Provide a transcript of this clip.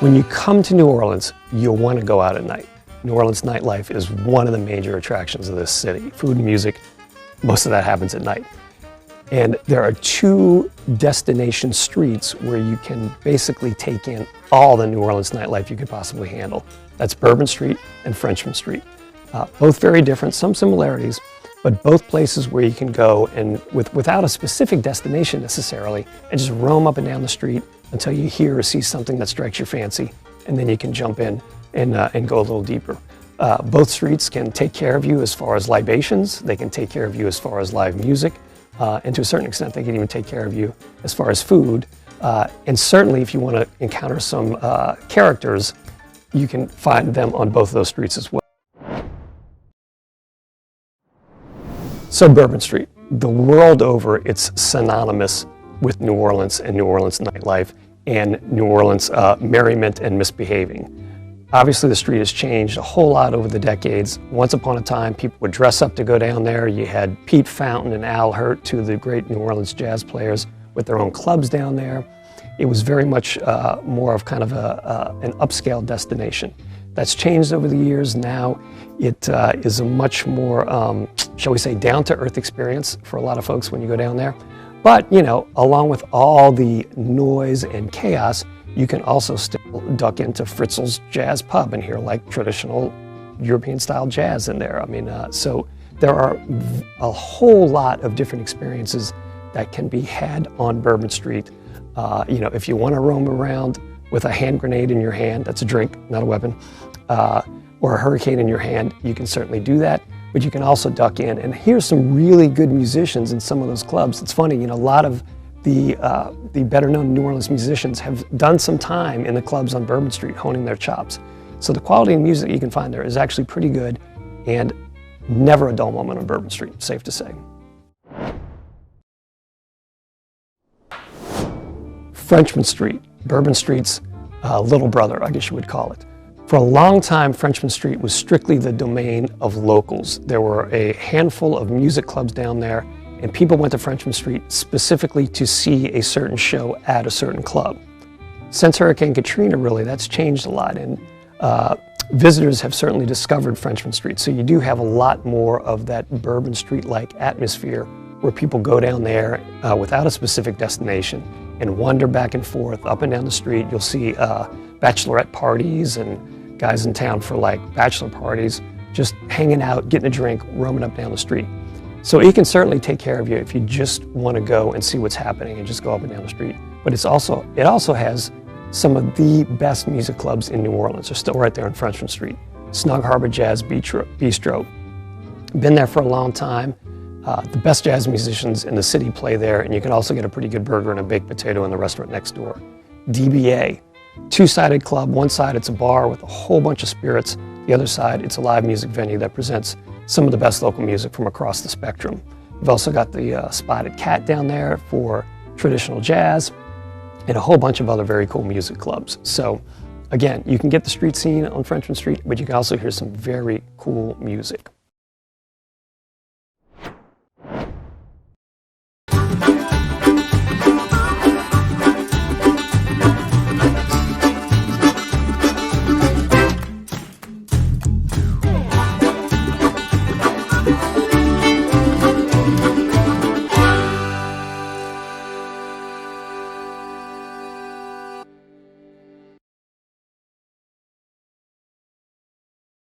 When you come to New Orleans, you'll want to go out at night. New Orleans nightlife is one of the major attractions of this city. Food and music, most of that happens at night. And there are two destination streets where you can basically take in all the New Orleans nightlife you could possibly handle. That's Bourbon Street and Frenchmen Street. Both very different, some similarities, but both places where you can go and without a specific destination necessarily, and just roam up and down the street until you hear or see something that strikes your fancy, and then you can jump in and go a little deeper. Both streets can take care of you as far as libations, they can take care of you as far as live music, and to a certain extent they can even take care of you as far as food. And certainly if you want to encounter some characters, you can find them on both of those streets as well. So Bourbon Street, the world over, it's synonymous with New Orleans and New Orleans nightlife and New Orleans merriment and misbehaving. Obviously the street has changed a whole lot over the decades. Once upon a time, people would dress up to go down there. You had Pete Fountain and Al Hirt, two of the great New Orleans jazz players, with their own clubs down there. It was very much more of kind of an upscale destination. That's changed over the years. Now it is a much more, shall we say, down-to-earth experience for a lot of folks when you go down there. But, you know, along with all the noise and chaos, you can also still duck into Fritzl's Jazz Pub and hear like traditional European-style jazz in there. I mean, so there are a whole lot of different experiences that can be had on Bourbon Street. You know, if you want to roam around with a hand grenade in your hand, that's a drink, not a weapon, or a hurricane in your hand, you can certainly do that. But you can also duck in and hear some really good musicians in some of those clubs. It's funny, you know, a lot of the better-known New Orleans musicians have done some time in the clubs on Bourbon Street honing their chops. So the quality of music you can find there is actually pretty good, and never a dull moment on Bourbon Street, safe to say. Frenchmen Street, Bourbon Street's little brother, I guess you would call it. For a long time, Frenchmen Street was strictly the domain of locals. There were a handful of music clubs down there, and people went to Frenchmen Street specifically to see a certain show at a certain club. Since Hurricane Katrina, really, that's changed a lot, and visitors have certainly discovered Frenchmen Street. So you do have a lot more of that Bourbon Street-like atmosphere where people go down there without a specific destination and wander back and forth up and down the street. You'll see bachelorette parties and guys in town for like bachelor parties, just hanging out, getting a drink, roaming up down the street. So it can certainly take care of you if you just want to go and see what's happening and just go up and down the street. But it also has some of the best music clubs in New Orleans. They're still right there on Frenchmen Street. Snug Harbor Jazz Bistro. Been there for a long time. The best jazz musicians in the city play there, and you can also get a pretty good burger and a baked potato in the restaurant next door. DBA, two-sided club. One side it's a bar with a whole bunch of spirits. The other side it's a live music venue that presents some of the best local music from across the spectrum. We've also got the Spotted Cat down there for traditional jazz and a whole bunch of other very cool music clubs. So again, you can get the street scene on Frenchmen Street, but you can also hear some very cool music.